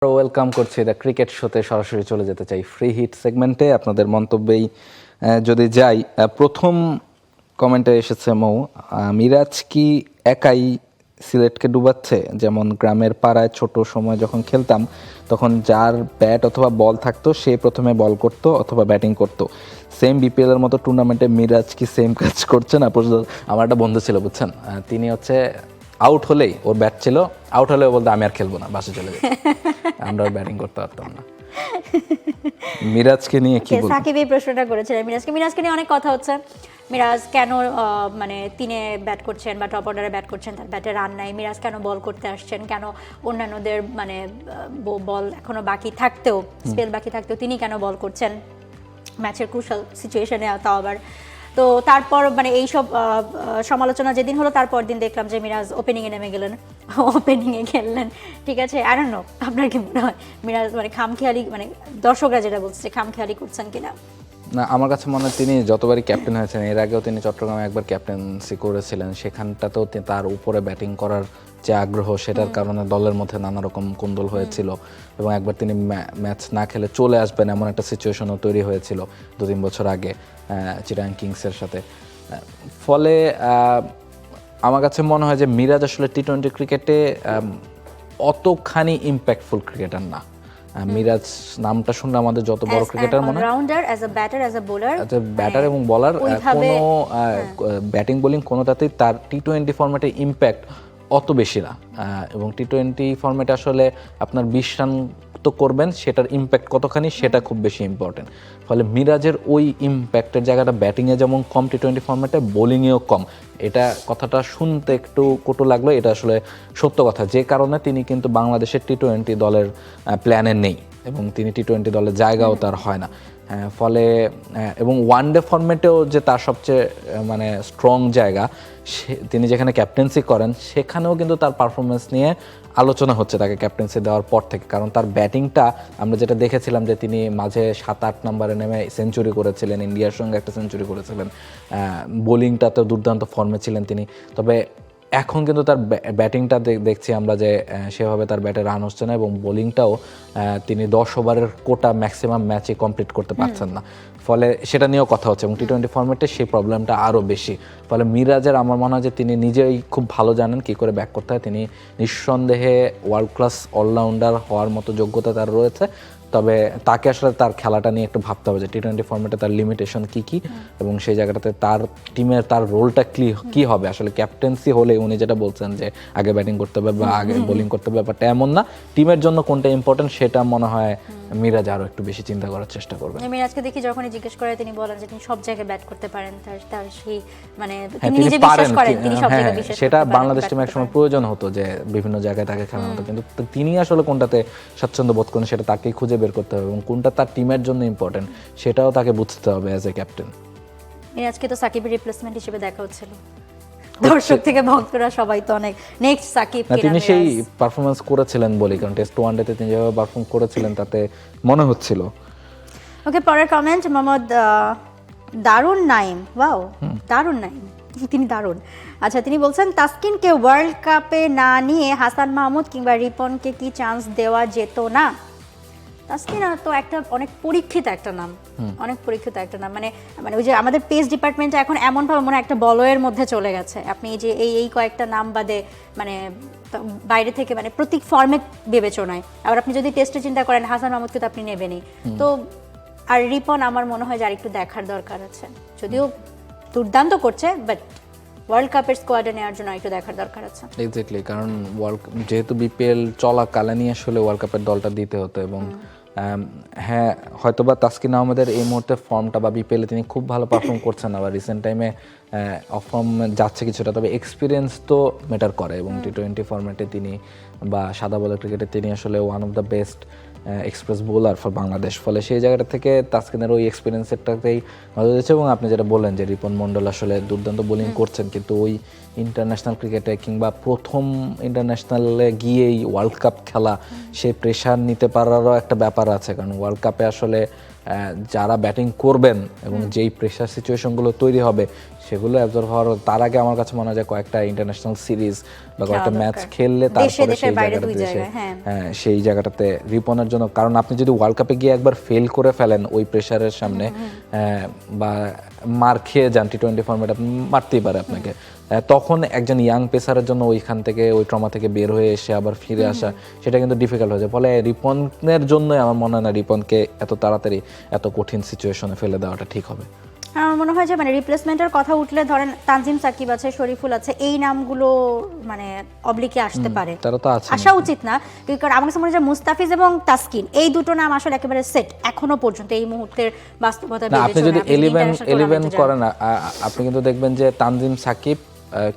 Welcome করছি the cricket শোতে। সরাসরি চলে যেতে চাই ফ্রি হিট সেগমেন্টে। আপনাদের মন্তব্যেই যদি যাই, প্রথম কমেন্টে এসেছে মৌ, মিরাজ কি একাই সিলেটকে ডুবাচ্ছে? যেমন গ্রামের পাড়ায় ছোট সময় যখন খেলতাম তখন যার ব্যাট অথবা বল থাকতো সে প্রথমে বল করতো অথবা ব্যাটিং করতো। সেম বিপিএল এর মতো টুর্নামেন্টে মিরাজ কি সেম কাজ করছে না? আমার একটা বন্ধু ছিল, বুঝছেন, তিনি হচ্ছে আউট হলেই, ওর ব্যাট ছিল, আউট হলেও বলতে আমি আর খেলবো না, বাসে চলে যাই। আমরা ব্যাটিং করতে পারতাম না। মিরাজকে নিয়ে কি বলবো? সাকিব এই প্রশ্নটা করেছিলেন মিরাজকে নিয়ে অনেক কথা হচ্ছে। মিরাজ কেন মানে তিনে ব্যাট করছেন বা টপ অর্ডারে ব্যাট করছেন, তার ব্যাটে রান নাই। মিরাজ কেন বল করতে আসছেন, কেন অন্যান্যদের মানে বল এখনো বাকি থাকতেও, স্পেল বাকি থাকতেও তিনি কেন বল করছেন ম্যাচের ক্রুশাল সিচুয়েশনে, তাও আবার। তো তারপর মানে এইসব সমালোচনা যেদিন হলো তারপর দিন দেখলাম যে মিরাজ ওপেনিংয়ে নেমে গেলেন, ওপেনিংয়ে খেললেন। ঠিক আছে, আই ডোন্ট নো আপনার কি মনে হয় মিরাজ মানে খামখেয়ালি, মানে দর্শকরা যেটা বলছে খামখেয়ালি করছেন কিনা? না, আমার কাছে মনে হয় তিনি যতবারই ক্যাপ্টেন হয়েছেন, এর আগেও তিনি চট্টগ্রামে একবার ক্যাপ্টেন্সি করেছিলেন, সেখানটাতেও তার উপরে ব্যাটিং করার যে আগ্রহ, সেটার কারণে দলের মধ্যে নানা রকম কোন্দল হয়েছিল এবং একবার তিনি ম্যাচ না খেলে চলে আসবেন এমন একটা সিচুয়েশনও তৈরি হয়েছিল 2-3 বছর আগে চিটাগাং কিংসের সাথে। ফলে আমার কাছে মনে হয় যে মিরাজ আসলে টি-20 ক্রিকেটে অতখানি ইম্প্যাক্টফুল ক্রিকেটার না। মিরাজ নামটা শুনলে আমাদের যত বড় ক্রিকেটার মনে হয়, allrounder, as a batter, as a bowler, batter এবং বলার, কোনো ব্যাটিং বোলিং কোনোটাতেই তার টি-20 ফরম্যাটে ইম্প্যাক্ট অত বেশি না। এবং টি-20 ফরম্যাটে আসলে আপনার 20 রান তো করবেন, সেটার ইম্প্যাক্ট কতখানি সেটা খুব বেশি ইম্পর্টেন্ট। ফলে মিরাজের ওই ইম্প্যাক্টের জায়গাটা ব্যাটিংয়ে যেমন কম টি-20 ফরম্যাটে, বোলিংয়েও কম। এটা কথাটা শুনতে একটু কটু লাগলো, এটা আসলে সত্য কথা। যে কারণে তিনি কিন্তু বাংলাদেশের টি-20 দলের প্ল্যানে নেই এবং তিনি টি-20 দলের জায়গাও তার হয় না। ফলে এবং ওয়ানডে ফরম্যাটেও যে তার সবচেয়ে মানে স্ট্রং জায়গা, তিনি যেখানে ক্যাপ্টেন্সি করেন সেখানেও কিন্তু তার পারফরমেন্স নিয়ে আলোচনা হচ্ছে তাকে ক্যাপ্টেন্সি দেওয়ার পর থেকে। কারণ তার ব্যাটিংটা আমরা যেটা দেখেছিলাম যে তিনি মাঝে 7-8 নম্বরে নেমে সেঞ্চুরি করেছিলেন, ইন্ডিয়ার সঙ্গে একটা সেঞ্চুরি করেছিলেন, বোলিংটাতেও দুর্দান্ত ফর্মে ছিলেন তিনি। তবে এখন কিন্তু তার ব্যাটিংটা দেখছি আমরা যে সেভাবে তার ব্যাটে রান হচ্ছে না এবং বোলিংটাও তিনি 10 ওভারের কোটা ম্যাক্সিমাম ম্যাচে কমপ্লিট করতে পারছেন না। ফলে সেটা নিয়েও কথা হচ্ছে এবং টি-20 ফরম্যাটে সেই প্রবলেমটা আরও বেশি। ফলে মিরাজের আমার মনে হয় যে তিনি নিজেই খুব ভালো জানেন কী করে ব্যাক করতে হয়। তিনি নিঃসন্দেহে ওয়ার্ল্ড ক্লাস অলরাউন্ডার হওয়ার মতো যোগ্যতা তার রয়েছে। তবে তাকে আসলে তার খেলাটা নিয়ে একটু ভাবতে হবে যে টি-20 ফরম্যাটে তার লিমিটেশন কী কী এবং সেই জায়গাটাতে তার টিমের তার রোলটা কী হবে। আসলে ক্যাপ্টেন্সি হলে উনি যেটা বলছেন যে আগে ব্যাটিং করতে হবে বা আগে বোলিং করতে হবে, ব্যাপারটা এমন না। টিমের জন্য কোনটা ইম্পর্টেন্ট সেটা মনে হয় মিরাজ আরও একটু বেশি চিন্তা করার চেষ্টা করবেন। মিরাজকে দেখি যখনই জিজ্ঞেস করে তিনি বলেন যে তিনি সব জায়গায় ব্যাট করতে পারেন, তার সেই মানে তিনি নিজে বিশ্বাস করেন তিনি সব জায়গায় বিশ্বাস সেটা বাংলাদেশ টিমে একসময় প্রয়োজন হতো যে বিভিন্ন জায়গায় তাকে খেলানো হতো, কিন্তু তিনি আসলে কোনটাতে স্বাচ্ছন্দ্য বোধ করেন সেটা তাকেই খুঁজে বের করতে হবে এবং কোনটা তার টিমের জন্য ইম্পর্টেন্ট সেটাও তাকে বুঝতে হবে অ্যাজ এ ক্যাপ্টেন। মিরাজকে তো সাকিবের রিপ্লেসমেন্ট হিসেবে দেখা হচ্ছিল, দর্শক থেকে ভক্তরা সবাই তো অনেক নেক্সট সাকিব। তিনি সেই পারফরমেন্স করেছিলেন বলি, কারণ টেস্ট ওয়ানডেতে তিনি যেভাবে পারফর্ম করেছিলেন তাতে মনে হচ্ছিল। ওকে, পরের কমেন্ট মোহাম্মদ দারুন নাইম, ওয়াও দারুন নাইম, তিনি দারুণ। আচ্ছা, তিনি বলছেন তাসকিনকে ওয়ার্ল্ড কাপে না নিয়ে হাসান মাহমুদ কিংবা রিপনকে কি চান্স দেওয়া যেত না? তাসকিন তো একটা অনেক পরীক্ষিত একটা নাম, অনেক পরীক্ষিত একটা নাম। মানে মানে ওই যে আমাদের পেস ডিপার্টমেন্টে এখন এমনভাবে মনে একটা বলয়ের মধ্যে চলে গেছে। আপনি যে এই কয়েকটা নাম বাদে মানে বাইরে থেকে মানে প্রত্যেক ফর্মেট বিবেচনায়, আবার আপনি যদি টেস্টে চিন্তা করেন হাসান মাহমুদকে তো আপনি নেবেনই। তো আর রিপন আমার মনে হয় যে আর একটু দেখার দরকার আছে, যদিও দুর্দান্ত করছে, বাট ওয়ার্ল্ড কাপের স্কোয়াডে নেওয়ার জন্য একটু দেখার দরকার আছে। এক্স্যাক্টলি, কারণ যেহেতু বিপিএল চলাকালীনই আসলে ওয়ার্ল্ড কাপের দলটা দিতে হতো এবং হ্যাঁ, হয়তোবা তাসকিন আহমেদের এই মুহূর্তে ফর্মটা বা বিপিএলে তিনি খুব ভালো পারফর্ম করছেন, আবার রিসেন্ট টাইমে অফ ফর্ম যাচ্ছে কিছুটা, তবে এক্সপিরিয়েন্স তো ম্যাটার করে এবং টি-20 ফরম্যাটে তিনি বা সাদা বলের ক্রিকেটে তিনি আসলে one of the best express bowler for Bangladesh. ফলে সেই জায়গাটা থেকে তাসকিনের ওই এক্সপিরিয়েন্সেরটাকেই নজর দিচ্ছে এবং আপনি যেটা বললেন যে রিপন মণ্ডল আসলে দুর্দান্ত বোলিং করছেন, কিন্তু ওই ইন্টারন্যাশনাল ক্রিকেটে কিংবা প্রথম ইন্টারন্যাশনালে গিয়েই ওয়ার্ল্ড কাপ খেলা, সেই প্রেশার নিতে পারারও একটা ব্যাপার আছে। কারণ ওয়ার্ল্ড কাপে আসলে যারা ব্যাটিং করবেন এবং যেই প্রেশার সিচুয়েশনগুলো তৈরি হবে সেগুলো অ্যাবজর্ভ হওয়ার তার আগে আমার কাছে মনে হয় যে কয়েকটা ইন্টারন্যাশনাল সিরিজ বা কয়েকটা ম্যাচ খেললে তারপরে সেই জায়গাটাতে সেই জায়গাটাতে রিপনের জন্য, কারণ আপনি যদি ওয়ার্ল্ড কাপে গিয়ে একবার ফেল করে ফেলেন ওই প্রেশারের সামনে বা মার খেয়ে যান, টি-20 ফরম্যাট আপনি মারতেই পারে আপনাকে, তখন একজন ইয়াং পেসারের জন্য ওইখান থেকে ওই ট্রমা থেকে বের হয়ে এসে আবার ফিরে আসা সেটা কিন্তু ডিফিকাল্ট হয়ে যায়। ফলে রিপনের জন্যই আমার মনে হয় না রিপনকে এত তাড়াতাড়ি এত কঠিন সিচুয়েশনে ফেলে দেওয়াটা ঠিক হবে। আমার মনে হয় যে মানে রিপ্লেসমেন্টের কথা উঠলে ধরেন তানজিম সাকিব আছে, শরীফুল আছে, এই নামগুলো মানে অবলিকে আসতে পারে, তারা তো আছে, আসা উচিত না, কারণ আমার কাছে মনে হয় যে মুস্তাফিজ এবং তাসকিন এই দুটো নাম আসলে একেবারে সেট এখনো পর্যন্ত এই মুহূর্তের বাস্তবতা। আপনি যদি 11 করেন আপনি কিন্তু দেখবেন যে তানজিম সাকিব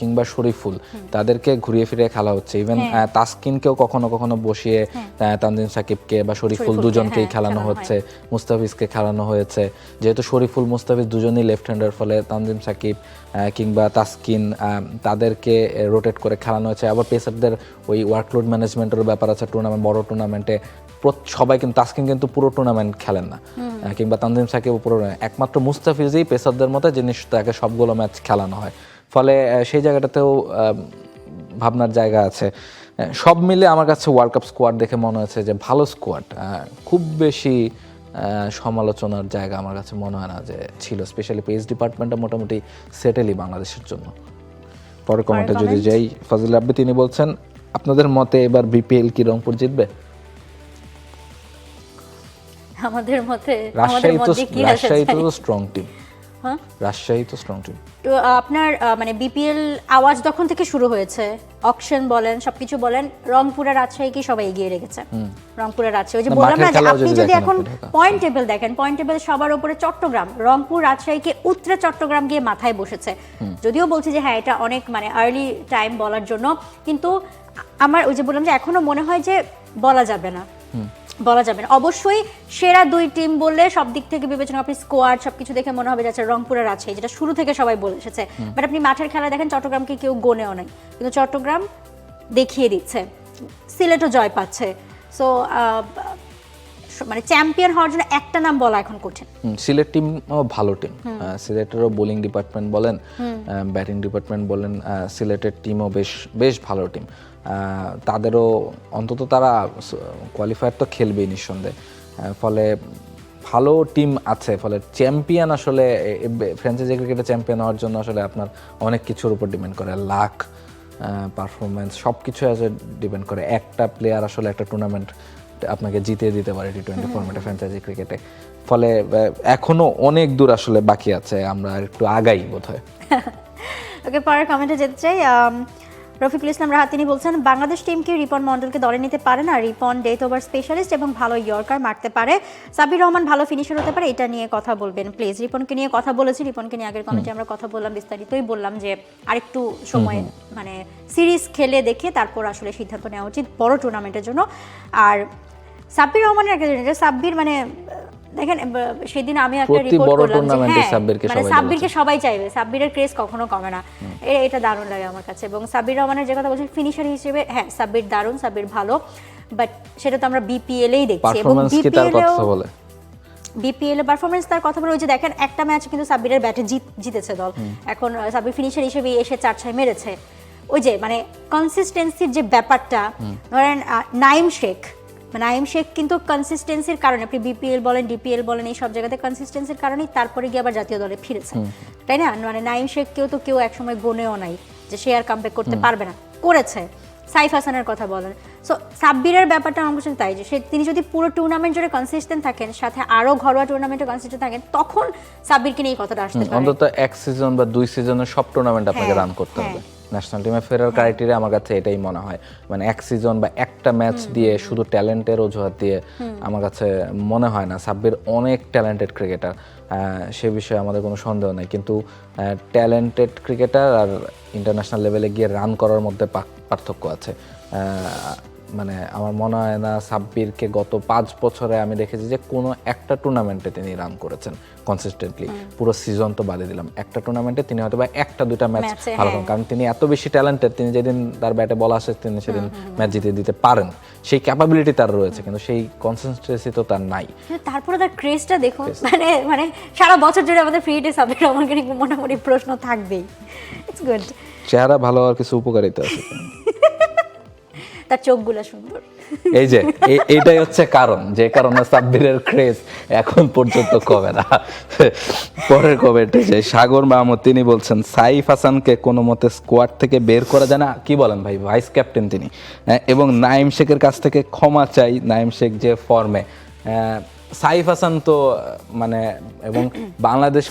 কিংবা শরীফুল তাদেরকে ঘুরিয়ে ফিরিয়ে খেলা হচ্ছে, ইভেন তাসকিনকেও কখনো কখনো বসিয়ে তানজিম সাকিবকে বা শরীফুল দুজনকেই খেলানো হচ্ছে, মুস্তাফিজকে খেলানো হয়েছে। যেহেতু শরীফুল মুস্তাফিজ দুজনই লেফট হ্যান্ডার, ফলে তানজিম সাকিব কিংবা তাসকিন তাদেরকে রোটেট করে খেলানো হয়েছে। আবার পেসারদের ওই ওয়ার্কলোড ম্যানেজমেন্টের ব্যাপার আছে বড় টুর্নামেন্টে, সবাই কিন্তু তাসকিন কিন্তু পুরো টুর্নামেন্ট খেলেন না, কিংবা তানজিম সাকিব পুরো, একমাত্র মুস্তাফিজই পেসারদের মতো জিনিস তাকে সবগুলো ম্যাচ খেলানো হয়, ফলে সেই জায়গাটাতেও ভাবনার জায়গা আছে। সব মিলে আমার কাছে ওয়ার্ল্ড কাপ স্কোয়াড দেখে মনে হচ্ছে যে ভালো স্কোয়াড, খুব বেশি সমালোচনার জায়গা আমার কাছে মনে হয় না যে ছিল, স্পেশালি পেস ডিপার্টমেন্টটা মোটামুটি সেটেলই বাংলাদেশের জন্য। পরের কমেন্টে যদি যাই, ফাজিল রাব্বি তিনি বলছেন আপনাদের মতে এবার বিপিএল কি রংপুর জিতবে? আমাদের মতে রাজশাহী তো স্ট্রং টিম, রাজশাহী তো স্ট্রং টিম। তো আপনার মানে বিপিএল আওয়াজ তখন থেকে শুরু হয়েছে, অকশন বলেন সবকিছু বলেন, রংপুরের রাজশাহীকে সবাই এগিয়ে রেখেছে। রংপুরের রাজশাহী, ওই যে বললাম না যে আপনি যদি এখন পয়েন্ট টেবিল দেখেন, পয়েন্ট টেবিল সবার উপরে চট্টগ্রাম, রংপুর রাজশাহীকে উত্তরে চট্টগ্রাম গিয়ে মাথায় বসেছে। যদিও বলছি যে হ্যাঁ এটা অনেক মানে আর্লি টাইম বলার জন্য, কিন্তু আমার ওই যে বললাম যে এখনো মনে হয় যে বলা যাবে না। অবশ্যই সেরা দুই টিম বললে সব দিক থেকে বিবেচনা, আপনি স্কোয়াড সবকিছু দেখে মনে হবে যাচ্ছে রংপুরের আছে, যেটা শুরু থেকে সবাই বলে এসেছে। বাট আপনি মাঠের খেলা দেখেন, চট্টগ্রামকে কেউ গোনেও নাই, কিন্তু চট্টগ্রাম দেখিয়ে দিচ্ছে, সিলেটও জয় পাচ্ছে। সো মানে চ্যাম্পিয়ন হওয়ার জন্য একটা নাম বলা এখন কঠিন। সিলেট টিম ভালো টিম, সিলেটেরও বোলিং ডিপার্টমেন্ট বলেন, ব্যাটিং ডিপার্টমেন্ট বলেন, সিলেটের টিমও বেশ ভালো টিম। তাদেরও অন্তত তারা কোয়ালিফায়ার তো খেলবেই নিঃসন্দেহে, ফলে ভালো টিম আছে। ফলে চ্যাম্পিয়ন আসলে ফ্র্যাঞ্চাইজি ক্রিকেটে চ্যাম্পিয়ন হওয়ার জন্য আসলে আপনার অনেক কিছুর উপর ডিপেন্ড করে, লাক, পারফরমেন্স সব কিছু ডিপেন্ড করে। একটা প্লেয়ার আসলে একটা টুর্নামেন্ট আপনাকে জিতিয়ে দিতে পারে টি-20 ফরম্যাটে ফ্র্যাঞ্চাইজি ক্রিকেটে, ফলে এখনো অনেক দূর আসলে বাকি আছে, আমরা একটু আগাই বোধহয়। ওকে, পরের কমেন্টে যেতে চাই। রফিকুল ইসলাম রাহাত তিনি বলছেন বাংলাদেশ টিম কি রিপন মন্ডলকে দলে নিতে পারে না? রিপন ডেথ ওভার স্পেশালিস্ট এবং ভালো ইয়র্কার মারতে পারে, সাব্বির রহমান ভালো ফিনিশার হতে পারে, এটা নিয়ে কথা বলবেন প্লিজ। রিপনকে নিয়ে কথা বলেছি, রিপনকে নিয়ে আগের কমেন্টে আমরা কথা বললাম, বিস্তারিতই বললাম যে আরেকটু সময় মানে সিরিজ খেলে দেখে তারপর আসলে সিদ্ধান্ত নেওয়া উচিত বড় টুর্নামেন্টের জন্য। আর সাব্বির রহমানের একটা জিনিস, সাব্বির মানে দেখেন সেদিন আমি একটা রিপোর্ট করলাম যে মানে সাব্বিরকে সবাই চাইবে, সাব্বিরের ক্রেজ কখনো কমে না, এটা দারুণ লাগে আমার কাছে। এবং সাব্বির রহমানের যে কথা বলছেন ফিনিশার হিসেবে, হ্যাঁ সাব্বির দারুণ, সাব্বির ভালো, বাট সেটা তো আমরা বিপিএল-এই দেখছি। এবং বিপিএল-এ পারফরমেন্স তার কথা বলে, ওই যে দেখেন একটা ম্যাচ কিন্তু সাব্বিরের ব্যাটে জিতেছে দল, এখন সাব্বির ফিনিশার হিসেবে এসে 4-6 মেরেছে। ওই যে মানে কনসিস্টেন্সির যে ব্যাপারটা, ধরেন নাইম শেখ কিন্তু কনসিস্টেন্সির কারণে, আপনি বিপিএল বলেন ডিপিএল বলেন এই সব জায়গাতে কনসিস্টেন্সির কারণেই তারপরে গিয়ে আবার জাতীয় দলে ফিরেছে, তাই না? মানে নাইম শেখকেও তো কেউ একসময় গনেও নাই যে সে আর কামব্যাক করতে পারবে না, করেছে। সাইফ হাসানের কথা বলেন, সো সাব্বিরের ব্যাপারটা আমার কাছে তাই যে তিনি যদি পুরো টুর্নামেন্ট জুড়ে কনসিস্টেন্ট থাকেন, সাথে আরো ঘরোয়া টুর্নামেন্টে কনসিস্টেন্ট থাকেন, তখন সাব্বিরকে নিয়ে এই কথাটা আসতে পারে। অন্তত এক সিজন বা 2 সিজনের সব টুর্নামেন্ট আপনাকে রান করতে হবে। ন্যাশনাল টিমে ফেরার ক্রাইটেরিয়া আমার কাছে এটাই মনে হয়, মানে এক সিজন বা একটা ম্যাচ দিয়ে শুধু ট্যালেন্টের অজুহাত দিয়ে আমার কাছে মনে হয় না। সাব্বির অনেক ট্যালেন্টেড ক্রিকেটার, সে বিষয়ে আমাদের কোনো সন্দেহ নেই, কিন্তু ট্যালেন্টেড ক্রিকেটার আর ইন্টারন্যাশনাল লেভেলে গিয়ে রান করার মধ্যে পার্থক্য আছে। মানে আমার মনে হয় না সাব্বিরকে গত 5 বছরে আমি দেখেছি যে কোনো একটা টুর্নামেন্টে তিনি রান করেছেন কনসিস্টেন্টলি। পুরো সিজন তো বাদে দিলাম, একটা টুর্নামেন্টে তিনি হয়তো বা একটা দুইটা ম্যাচ ভালো করেন, কারণ তিনি এত বেশি ট্যালেন্টেড, তিনি যেদিন তার ব্যাটে বল আসে তিনি সেদিন ম্যাচ জিতে দিতে পারেন, সেই ক্যাপাবিলিটি তার রয়েছে, কিন্তু সেই কনসিস্টেন্সি তো তার নাই। তারপরে তার ক্রেজটা দেখুন, মানে সারা বছর জুড়ে আমাদের ফ্রি হিটে সাব্বির রহমানকে নিয়ে মোটামুটি প্রশ্ন থাকবেই। It's good. চেহারা ভালো হওয়ার কিছু উপকারিতা আছে, তার চোখগুলো সুন্দর। এই যে এইটাই হচ্ছে কারণ, যে কারণে সাব্বিরের ক্রেজ এখন পর্যন্ত কমে না। পরের কমেন্টে যে সাগর মাহমুদ, তিনি বলছেন সাইফ হাসানকে কোনো মতে স্কোয়াড থেকে বের করা যায় না। কি বলেন ভাই, ভাইস ক্যাপ্টেন তিনি, এবং নাইম শেখের কাছ থেকে ক্ষমা চাই। নাইম শেখ যে ফর্মে, সাইফ হাসান তো মানে, এবং বাংলাদেশ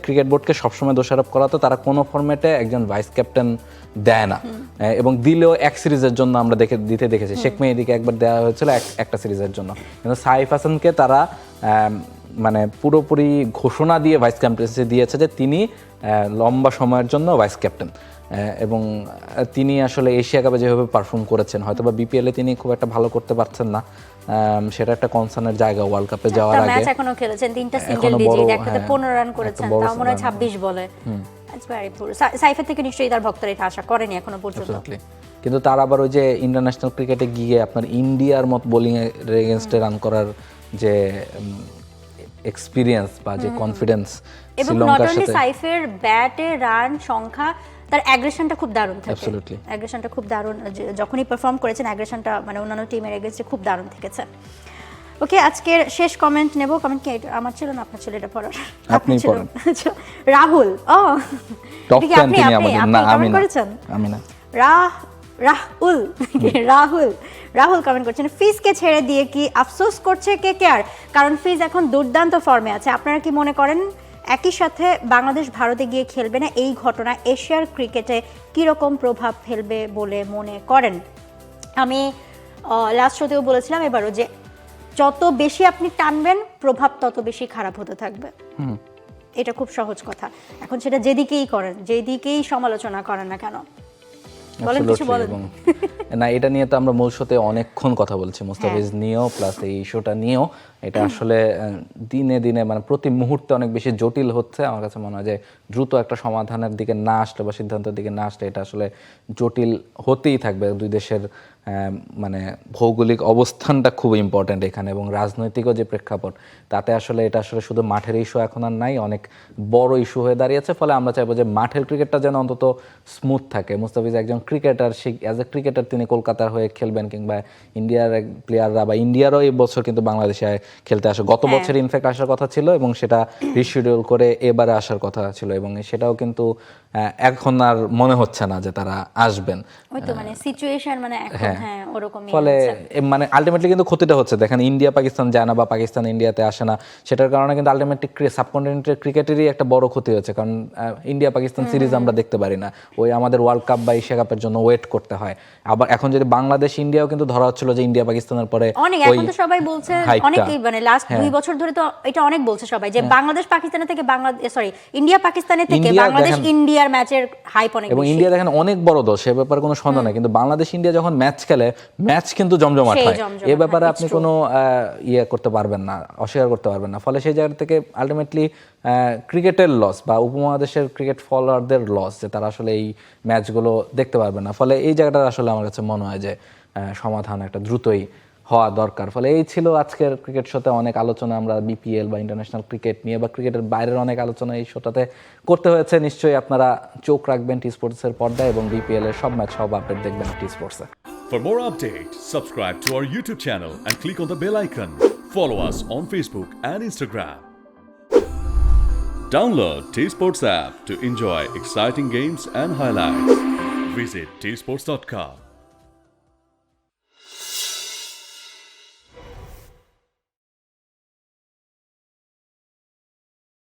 ক্রিকেট বোর্ডকে সবসময় দোষারোপ করা তো তারা কোনো ফরম্যাটে একজন ভাইস ক্যাপ্টেন দেয় না, এবং দিলেও এক সিরিজের জন্য আমরা দিতে দেখেছি। শেখ মেহেদীকে একবার দেওয়া হয়েছিল একটা সিরিজের জন্য, কিন্তু সাইফ হাসানকে তারা মানে পুরোপুরি ঘোষণা দিয়ে ভাইস ক্যাপ্টেন্সি দিয়েছে যে তিনি লম্বা সময়ের জন্য ভাইস ক্যাপ্টেন, এবং তিনি আসলে এশিয়া কাপে যেভাবে পারফর্ম করেছেন, হয়তো বা বিপিএলে তিনি খুব একটা ভালো করতে পারছেন না, সেটা একটা কনসার্নের জায়গা। ওয়ার্ল্ড কাপে যাওয়ার আগে ম্যাচ এখনো খেলেছেন, 3টা সিঙ্গেল ডিজিট, একটাতে 15 রান করেছেন, তাও মনে হয় 26 বলে। ইটস ভেরি পুর। সাইফের থেকে নিশ্চয়ই তার ভক্তরা এটা আশা করেনি এখনো পর্যন্ত। কিন্তু তার আবার ওই যে ইন্টারন্যাশনাল ক্রিকেটে গিয়ে আপনার ইন্ডিয়ার মত বোলিং এর এগেইনস্টে রান করার যে এক্সপেরিয়েন্স বা যে কনফিডেন্স, এবং নট অনলি সাইফের ব্যাটে রান সংখ্যা, তার অ্যাগ্রেশনটা খুব দারুণ থাকে। অ্যাবসলিউটলি অ্যাগ্রেশনটা খুব দারুণ, যখনই পারফর্ম করেছেন অ্যাগ্রেশনটা মানে অন্যান্য টিমের এগেইনস্টে খুব দারুণ থেকেছে। ওকে, আজকের শেষ কমেন্ট নেব। কমেন্ট কি আমার ছিল না আপনার ছিল এটা পড়ার? আপনি পড়েন। রাহুল, ও টপ 10 তিনি আমাদের, না আমি না, আমি না। রাহুল কমেন্ট করছেন, ফিজকে ছেড়ে দিয়ে কি আফসোস করছে কেকেআর? কারণ ফিজ এখন দুর্দান্ত ফর্মে আছে। আপনারা কি মনে করেন একই সাথে বাংলাদেশ ভারতে গিয়ে খেলবে না? এই ঘটনা এশিয়ার ক্রিকেটে কীরকম প্রভাব ফেলবে বলে মনে করেন? আমি লাস্ট শোতেও বলেছিলাম, এবারও, যে যত বেশি আপনি টানবেন প্রভাব তত বেশি খারাপ হতে থাকবে। এটা খুব সহজ কথা। এখন সেটা যেদিকেই করেন, যেদিকেই সমালোচনা করেন না কেন, বলেন কিছু বলেন। না, এটা নিয়ে তো আমরা মূল শোতে অনেকক্ষণ কথা বলছি, মুস্তাফিজ নিয়েও প্লাস এই ইস্যুটা নিয়েও। এটা আসলে দিনে দিনে মানে প্রতি মুহূর্তে অনেক বেশি জটিল হচ্ছে। আমার কাছে মনে হয় যে দ্রুত একটা সমাধানের দিকে না আসলে বা সিদ্ধান্তের দিকে না আসলে এটা আসলে জটিল হতেই থাকবে। দুই দেশের মানে ভৌগোলিক অবস্থানটা খুব ইম্পর্ট্যান্ট এখানে, এবং রাজনৈতিকও যে প্রেক্ষাপট, তাতে আসলে এটা আসলে শুধু মাঠের ইস্যু এখন আর নাই, অনেক বড় ইস্যু হয়ে দাঁড়িয়েছে। ফলে আমরা চাইবো যে মাঠের ক্রিকেটটা যেন অন্তত স্মুথ থাকে। মুস্তাফিজ একজন ক্রিকেটার, সেই অ্যাজ এ ক্রিকেটার তিনি কলকাতার হয়ে খেলবেন, কিংবা ইন্ডিয়ার প্লেয়াররা বা ইন্ডিয়ারও এই বছর কিন্তু বাংলাদেশে খেলতে আসে। গত বছর ইনফ্যাক্ট আসার কথা ছিল, এবং সেটা রিশিডিউল করে এবারে আসার কথা ছিল, এবং সেটাও কিন্তু এখন আর মনে হচ্ছে না যে তারা আসবেন। ওই তো মানে সিচুয়েশন মানে এখন ওরকমই। ফলে মানে আলটিমেটলি কিন্তু ক্ষতিটা হচ্ছে, দেখেন ইন্ডিয়া পাকিস্তান যায় না বা পাকিস্তান ইন্ডিয়াতে আসে না, সেটার কারণে কিন্তু আলটিমেটলি সাবকন্টিনেন্টের ক্রিকেটেরই একটা বড় ক্ষতি হচ্ছে। কারণ ইন্ডিয়া পাকিস্তান সিরিজ আমরা দেখতে পারি না, ওই আমাদের ওয়ার্ল্ড কাপ বা এশিয়া কাপের জন্য ওয়েট করতে হয়। আবার এখন যদি বাংলাদেশ ইন্ডিয়াও কিন্তু ধরা হচ্ছিল যে ইন্ডিয়া পাকিস্তানের পরে অনেক, এখন তো সবাই বলছে, অনেকেই মানে লাস্ট 2 বছর ধরে তো এটা অনেক বলছে সবাই, যে বাংলাদেশ পাকিস্তানের থেকে ইন্ডিয়া পাকিস্তানের থেকে বাংলাদেশ ইন্ডিয়ার ম্যাচের হাইপ অনেক বেশি। এবং ইন্ডিয়া দেখেন অনেক বড় দল, সে ব্যাপারে কোনো সন্দেহ নাই, কিন্তু বাংলাদেশ ইন্ডিয়া যখন ম্যাচ খেলে, ম্যাচ কিন্তু জমজমাট হয়। এই ব্যাপারে আপনি কোনো ইয়ে করতে পারবেন না, অস্বীকার করতে পারবেন না। ফলে সেই জায়গা থেকে আলটিমেটলি ক্রিকেটের লস বা উপমহাদেশের ক্রিকেট ফলোয়ারদের লস, যে তারা আসলে এই ম্যাচগুলো দেখতে পারবেন না। ফলে এই জায়গাটা আসলে আমার কাছে মনে হয় যে সমাধান একটা দ্রুতই হওয়া দরকার। ফলে এই ছিল আজকের ক্রিকেট শোতে। অনেক আলোচনা আমরা বিপিএল বা ইন্টারন্যাশনাল ক্রিকেট নিয়ে বা ক্রিকেটের বাইরের অনেক আলোচনা এই শোটাতে করতে হয়েছে। নিশ্চয়ই আপনারা চোখ রাখবেন টি স্পোর্টসের পর্দায়, এবং বিপিএল এর সব ম্যাচ, সব আপডেট দেখবেন টি স্পোর্টসে। For more updates, subscribe to our YouTube channel and click on the bell icon. Follow us on Facebook and Instagram. Download T Sports app to enjoy exciting games and highlights. Visit tsports.com.